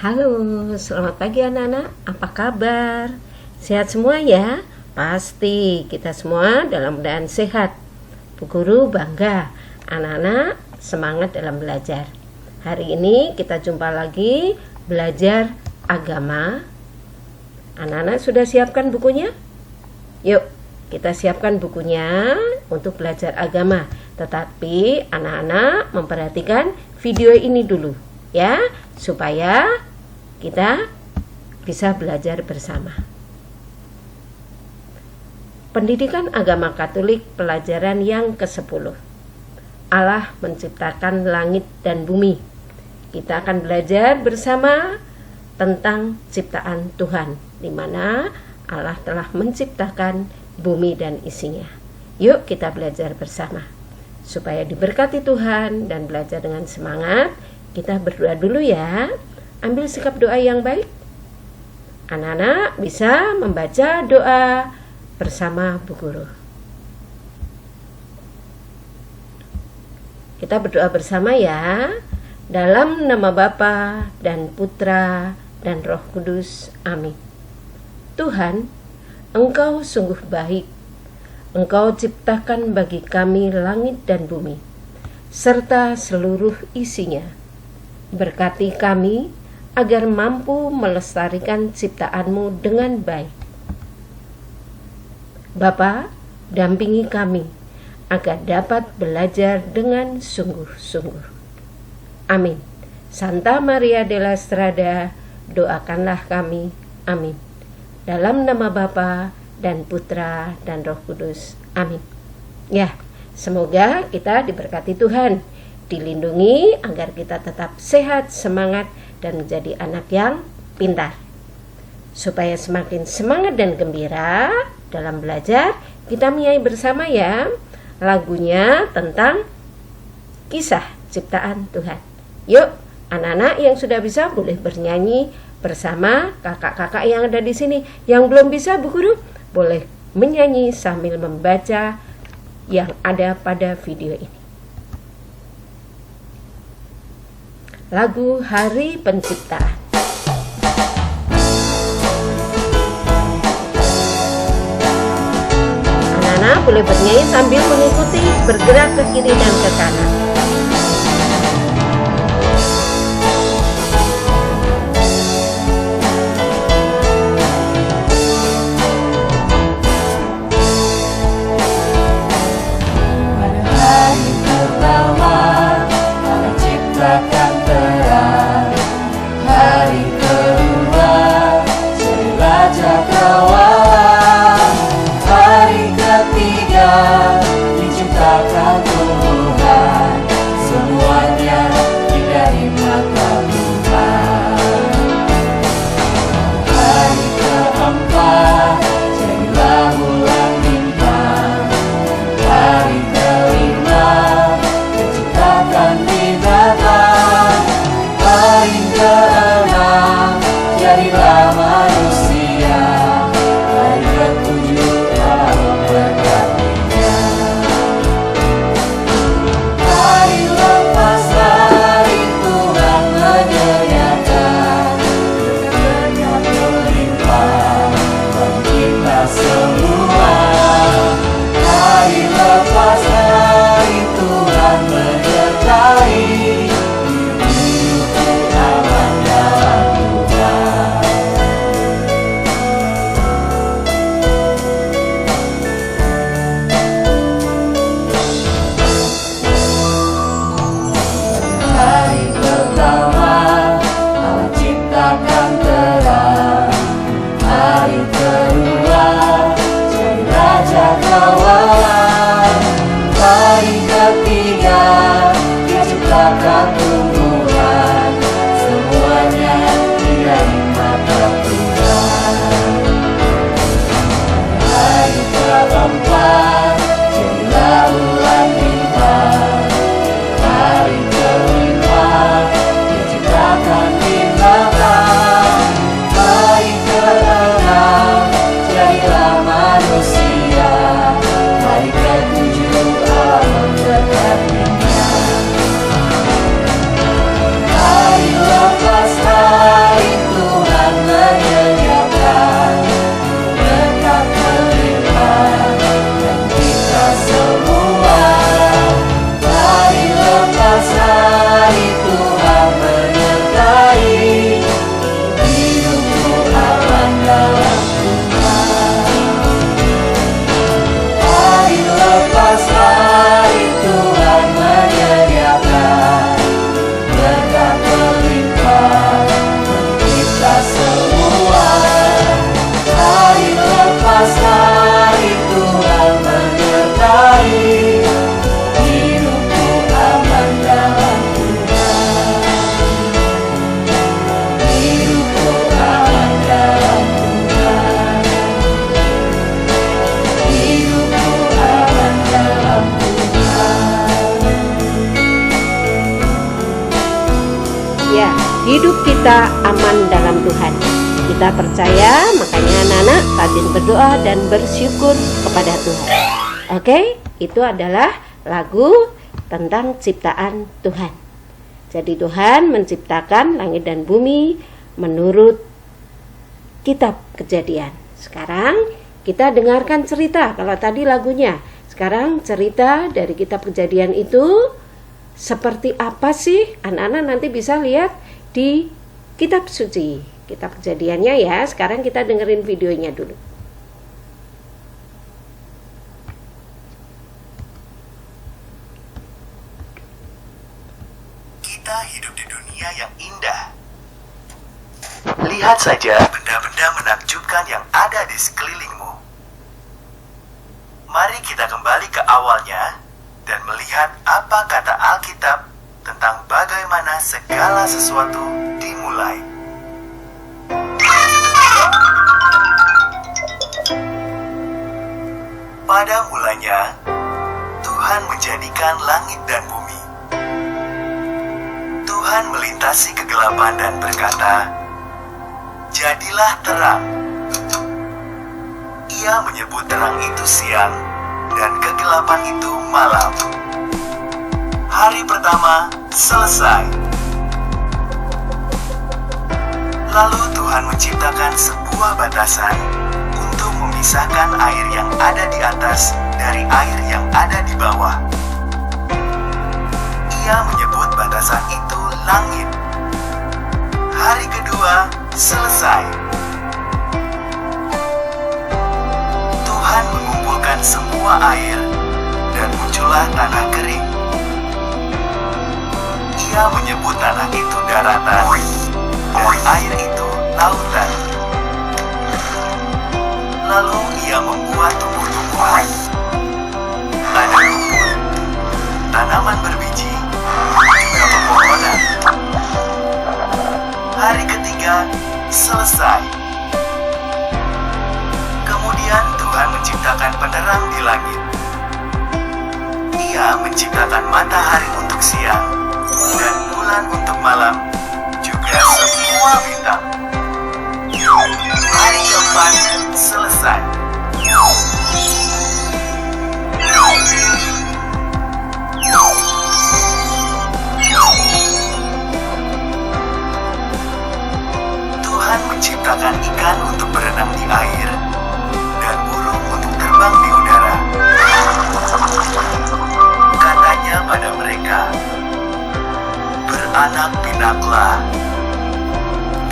Halo, selamat pagi anak-anak. Apa kabar? Sehat semua ya? Pasti kita semua dalam keadaan sehat. Bu Guru bangga, anak-anak semangat dalam belajar. Hari ini kita jumpa lagi belajar agama. Anak-anak sudah siapkan bukunya? Yuk, kita siapkan bukunya untuk belajar agama. Tetapi anak-anak memperhatikan video ini dulu ya, supaya kita bisa belajar bersama. Pendidikan agama Katolik pelajaran yang ke-10. Allah menciptakan langit dan bumi. Kita akan belajar bersama tentang ciptaan Tuhan, di mana Allah telah menciptakan bumi dan isinya. Yuk kita belajar bersama. Supaya diberkati Tuhan dan belajar dengan semangat, kita berdoa dulu ya. Ambil sikap doa yang baik. Anak-anak bisa membaca doa bersama Bu Guru. Kita berdoa bersama ya. Dalam nama Bapa dan Putra dan Roh Kudus. Amin. Tuhan, Engkau sungguh baik. Engkau ciptakan bagi kami langit dan bumi, serta seluruh isinya. Berkati kami agar mampu melestarikan ciptaan-Mu dengan baik. Bapa, dampingi kami agar dapat belajar dengan sungguh-sungguh. Amin. Santa Maria della Strada, doakanlah kami. Amin. Dalam nama Bapa dan Putra dan Roh Kudus. Amin. Ya, semoga kita diberkati Tuhan, dilindungi agar kita tetap sehat, semangat, dan menjadi anak yang pintar. Supaya semakin semangat dan gembira dalam belajar, kita menyanyi bersama ya lagunya tentang kisah ciptaan Tuhan. Yuk, anak-anak yang sudah bisa boleh bernyanyi bersama kakak-kakak yang ada di sini. Yang belum bisa, Bu Guru boleh menyanyi sambil membaca yang ada pada video ini. Lagu Hari Penciptaan. Anak-anak boleh bernyanyi sambil mengikuti, bergerak ke kiri dan ke kanan. kita aman dalam Tuhan. Kita percaya, makanya anak-anak rajin berdoa dan bersyukur kepada Tuhan. Oke, itu adalah lagu tentang ciptaan Tuhan. Jadi Tuhan menciptakan langit dan bumi menurut kitab Kejadian. Sekarang kita dengarkan cerita. Kalau tadi lagunya, sekarang cerita dari kitab Kejadian itu seperti apa sih? Anak-anak nanti bisa lihat di kitab suci, kitab Kejadiannya ya. Sekarang kita dengerin videonya dulu. Kita hidup di dunia yang indah. Lihat saja benda-benda menakjubkan yang ada di sekelilingmu. Mari kita kembali ke awalnya dan melihat apa kata Alkitab tentang bagaimana segala sesuatu dimulai. Pada mulanya, Tuhan menjadikan langit dan bumi. Tuhan melintasi kegelapan dan berkata, "Jadilah terang." Ia menyebut terang itu siang dan kegelapan itu malam. Hari pertama selesai. Lalu Tuhan menciptakan sebuah batasan untuk memisahkan air yang ada di atas dari air yang ada di bawah. Ia menyebut batasan itu langit. Hari kedua selesai. Tuhan mengumpulkan semua air dan muncullah tanah kering. Ia menyebut tanah itu daratan dan air itu lautan. Lalu ia membuat tumbuh-tumbuhan. Ada rumput, tanaman berbiji, juga pepohonan. Hari ketiga selesai. Kemudian Tuhan menciptakan penerang di langit. Ia menciptakan matahari untuk siang dan bulan untuk malam, juga semua bintang. Hari keempat selesai. Tuhan menciptakan ikan untuk berenang di air dan burung untuk terbang di udara. Katanya pada mereka, "Beranak pinaklah,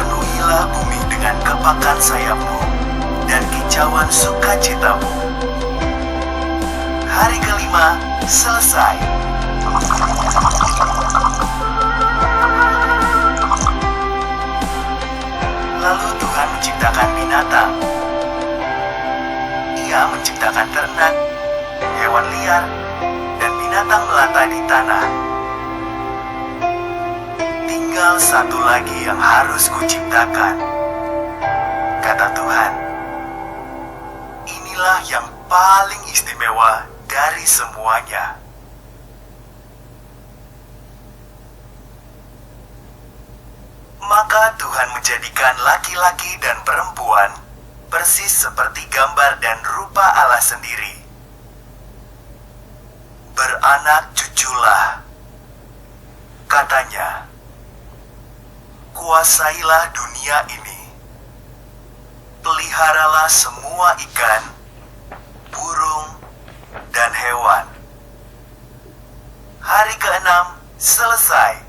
penuhilah bumi dengan kepakan sayapmu dan kicauan sukacitamu." Hari kelima selesai. Lalu Tuhan menciptakan binatang. Ia menciptakan ternak, hewan liar, dan binatang melata di tanah. Tinggal satu lagi yang harus kuciptakan, kata Tuhan. Inilah yang paling istimewa dari semuanya. Maka Tuhan menjadikan laki-laki dan perempuan persis seperti gambar dan rupa Allah sendiri. Beranak cuculah, katanya. Kuasailah dunia ini. Peliharalah semua ikan, burung, dan hewan. Hari ke-6 selesai.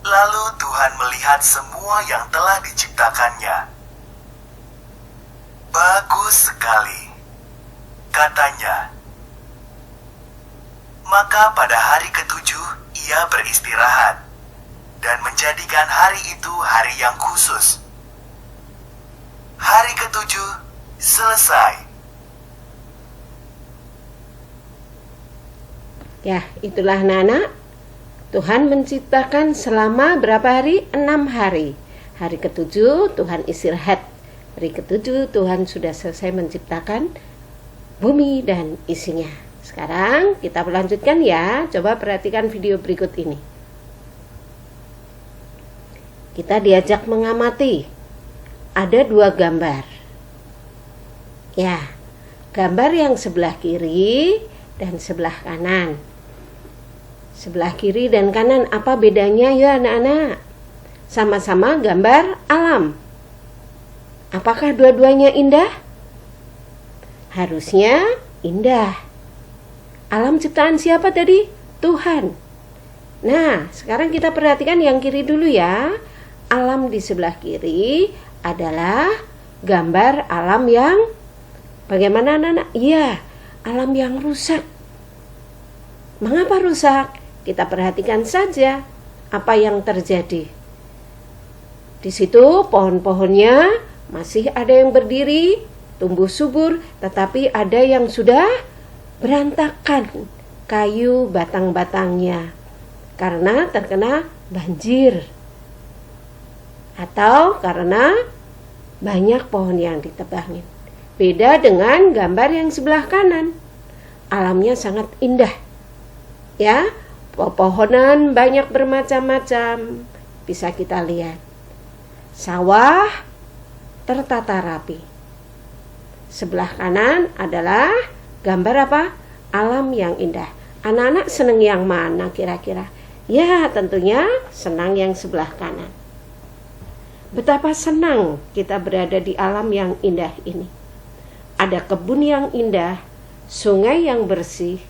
Lalu Tuhan melihat semua yang telah diciptakannya. Bagus sekali, katanya. Maka pada hari ke-7 ia beristirahat dan menjadikan hari itu hari yang khusus. Hari ke-7 selesai. Ya, itulah anak-anak. Tuhan menciptakan selama berapa hari? 6 hari. Hari ke-7 Tuhan istirahat. Hari ke-7 Tuhan sudah selesai menciptakan bumi dan isinya. Sekarang kita melanjutkan ya. Coba perhatikan video berikut ini. Kita diajak mengamati. Ada 2 gambar. Ya, gambar yang sebelah kiri dan sebelah kanan. Sebelah kiri dan kanan, apa bedanya ya anak-anak? Sama-sama gambar alam. Apakah dua-duanya indah? Harusnya indah. Alam ciptaan siapa tadi? Tuhan. Nah, sekarang kita perhatikan yang kiri dulu ya. Alam di sebelah kiri adalah gambar alam yang bagaimana anak-anak? Iya, alam yang rusak. Mengapa rusak? Kita perhatikan saja apa yang terjadi. Di situ pohon-pohonnya masih ada yang berdiri, tumbuh subur, tetapi ada yang sudah berantakan kayu batang-batangnya karena terkena banjir atau karena banyak pohon yang ditebangin. Beda dengan gambar yang sebelah kanan. Alamnya sangat indah. Ya, pepohonan banyak bermacam-macam. Bisa kita lihat. Sawah tertata rapi. Sebelah kanan adalah gambar apa? Alam yang indah. Anak-anak senang yang mana kira-kira? Ya, tentunya senang yang sebelah kanan. Betapa senang kita berada di alam yang indah ini. Ada kebun yang indah, sungai yang bersih,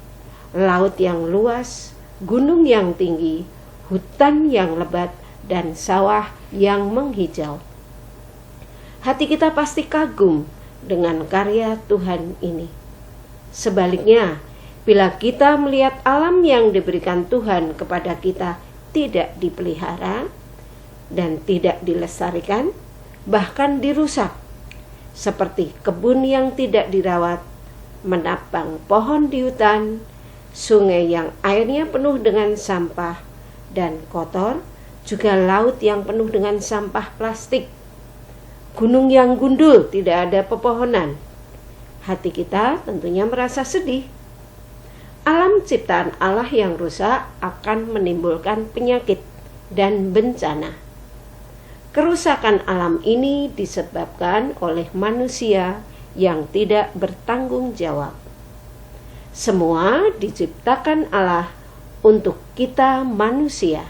laut yang luas, gunung yang tinggi, hutan yang lebat, dan sawah yang menghijau. Hati kita pasti kagum dengan karya Tuhan ini. Sebaliknya, bila kita melihat alam yang diberikan Tuhan kepada kita tidak dipelihara dan tidak dilestarikan, bahkan dirusak, seperti kebun yang tidak dirawat, menapang pohon di hutan, sungai yang airnya penuh dengan sampah dan kotor, juga laut yang penuh dengan sampah plastik, gunung yang gundul, tidak ada pepohonan. Hati kita tentunya merasa sedih. Alam ciptaan Allah yang rusak akan menimbulkan penyakit dan bencana. Kerusakan alam ini disebabkan oleh manusia yang tidak bertanggung jawab. Semua diciptakan Allah untuk kita manusia.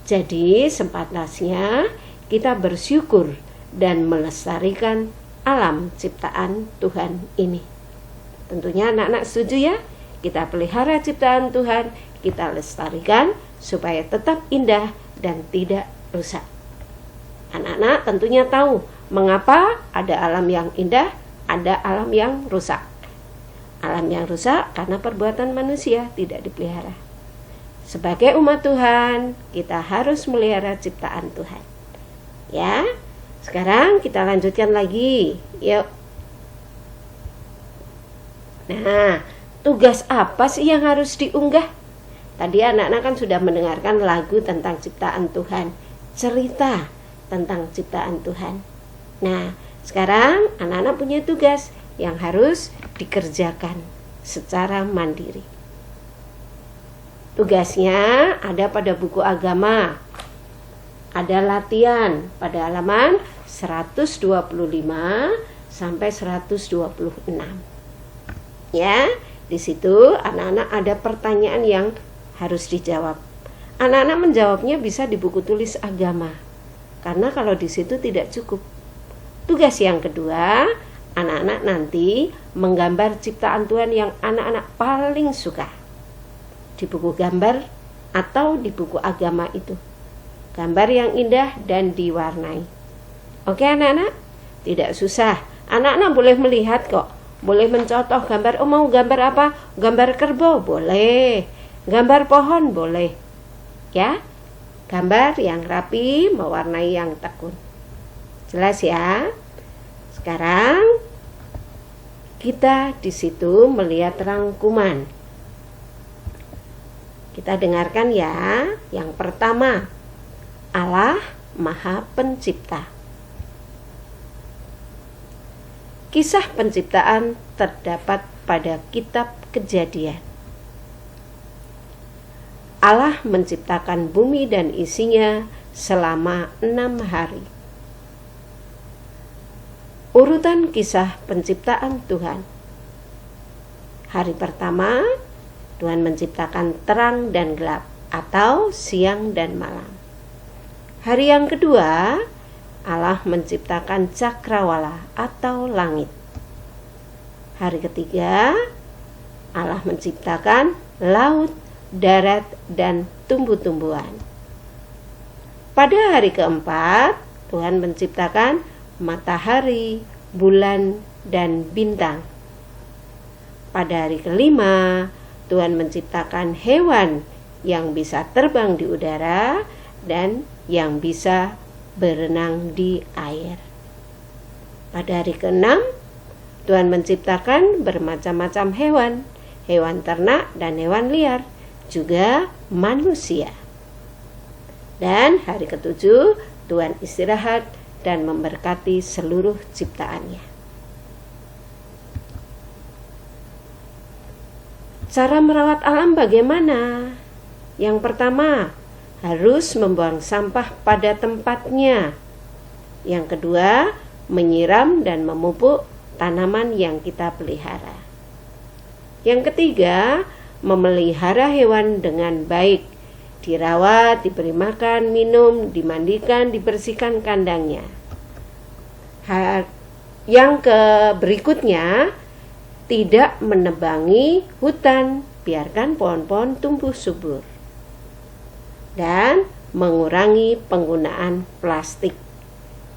Jadi sepantasnya kita bersyukur dan melestarikan alam ciptaan Tuhan ini. Tentunya anak-anak setuju ya? Kita pelihara ciptaan Tuhan, kita lestarikan supaya tetap indah dan tidak rusak. Anak-anak tentunya tahu mengapa ada alam yang indah, ada alam yang rusak. Alam yang rusak karena perbuatan manusia tidak dipelihara. Sebagai umat Tuhan, kita harus melihara ciptaan Tuhan. Ya, sekarang kita lanjutkan lagi. Yuk. Nah, tugas apa sih yang harus diunggah? Tadi anak-anak kan sudah mendengarkan lagu tentang ciptaan Tuhan, cerita tentang ciptaan Tuhan. Nah, sekarang anak-anak punya tugas yang harus dikerjakan secara mandiri. Tugasnya ada pada buku agama. Ada latihan pada halaman 125 sampai 126. Ya, di situ anak-anak ada pertanyaan yang harus dijawab. Anak-anak menjawabnya bisa di buku tulis agama. Karena kalau di situ tidak cukup. Tugas yang kedua, anak-anak nanti menggambar ciptaan Tuhan yang anak-anak paling suka. Di buku gambar atau di buku agama itu. Gambar yang indah dan diwarnai. Oke anak-anak? Tidak susah. Anak-anak boleh melihat kok. Boleh mencontoh gambar. Oh, mau gambar apa? Gambar kerbau? Boleh. Gambar pohon? Boleh. Ya? Gambar yang rapi, mewarnai yang tekun. Jelas ya? Sekarang kita di situ melihat rangkuman. Kita dengarkan ya. Yang pertama, Allah Maha Pencipta. Kisah penciptaan terdapat pada kitab Kejadian. Allah menciptakan bumi dan isinya selama 6 hari. Urutan kisah penciptaan Tuhan. Hari pertama, Tuhan menciptakan terang dan gelap atau siang dan malam. Hari yang kedua, Allah menciptakan cakrawala atau langit. Hari ketiga, Allah menciptakan laut, darat, dan tumbuh-tumbuhan. Pada hari keempat, Tuhan menciptakan matahari, bulan, dan bintang. Pada hari kelima, Tuhan menciptakan hewan yang bisa terbang di udara dan yang bisa berenang di air. Pada hari keenam, Tuhan menciptakan bermacam-macam hewan, hewan ternak dan hewan liar, juga manusia. Dan hari ketujuh, Tuhan istirahat dan memberkati seluruh ciptaannya. Cara merawat alam bagaimana? Yang pertama, harus membuang sampah pada tempatnya. Yang kedua, menyiram dan memupuk tanaman yang kita pelihara. Yang ketiga, memelihara hewan dengan baik. Dirawat, diberi makan, minum, dimandikan, dibersihkan kandangnya. Yang berikutnya, tidak menebangi hutan, biarkan pohon-pohon tumbuh subur. Dan mengurangi penggunaan plastik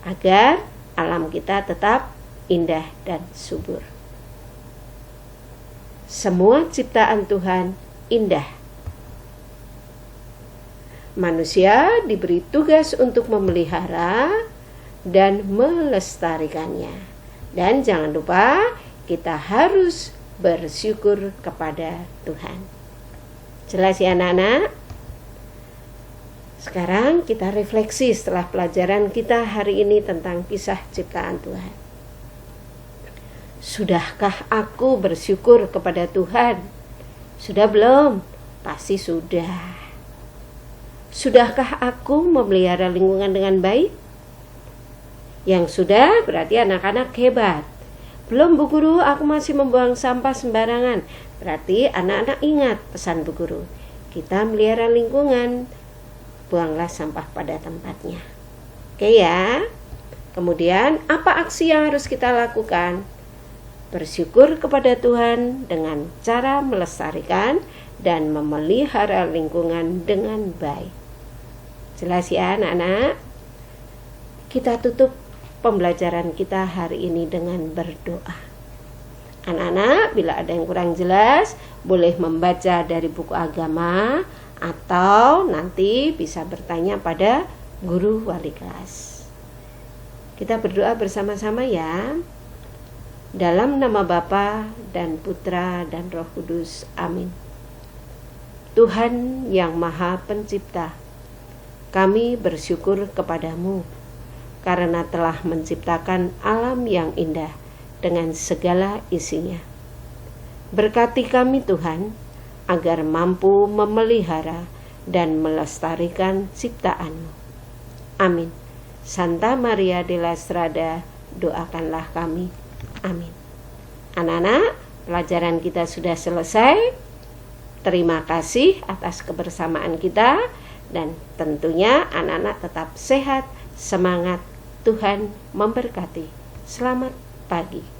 agar alam kita tetap indah dan subur. Semua ciptaan Tuhan indah. Manusia diberi tugas untuk memelihara dan melestarikannya. Dan jangan lupa kita harus bersyukur kepada Tuhan. Jelas ya anak-anak? Sekarang kita refleksi setelah pelajaran kita hari ini tentang kisah ciptaan Tuhan. Sudahkah aku bersyukur kepada Tuhan? Sudah belum? Pasti sudah. Sudahkah aku memelihara lingkungan dengan baik? Yang sudah berarti anak-anak hebat. Belum Bu Guru, aku masih membuang sampah sembarangan. Berarti anak-anak ingat pesan Bu Guru. Kita melihara lingkungan, buanglah sampah pada tempatnya. Oke ya. Kemudian apa aksi yang harus kita lakukan? Bersyukur kepada Tuhan dengan cara melestarikan dan memelihara lingkungan dengan baik. Jelas ya anak-anak? Kita tutup pembelajaran kita hari ini dengan berdoa. Anak-anak, bila ada yang kurang jelas, boleh membaca dari buku agama atau nanti bisa bertanya pada guru wali kelas. Kita berdoa bersama-sama ya. Dalam nama Bapa dan Putra dan Roh Kudus. Amin. Tuhan yang Maha Pencipta, kami bersyukur kepadamu karena telah menciptakan alam yang indah dengan segala isinya. Berkati kami Tuhan, agar mampu memelihara dan melestarikan ciptaan-Mu. Amin. Santa Maria della Strada, doakanlah kami. Amin. Anak-anak, pelajaran kita sudah selesai. Terima kasih atas kebersamaan kita dan tentunya anak-anak tetap sehat, semangat. Tuhan memberkati. Selamat pagi.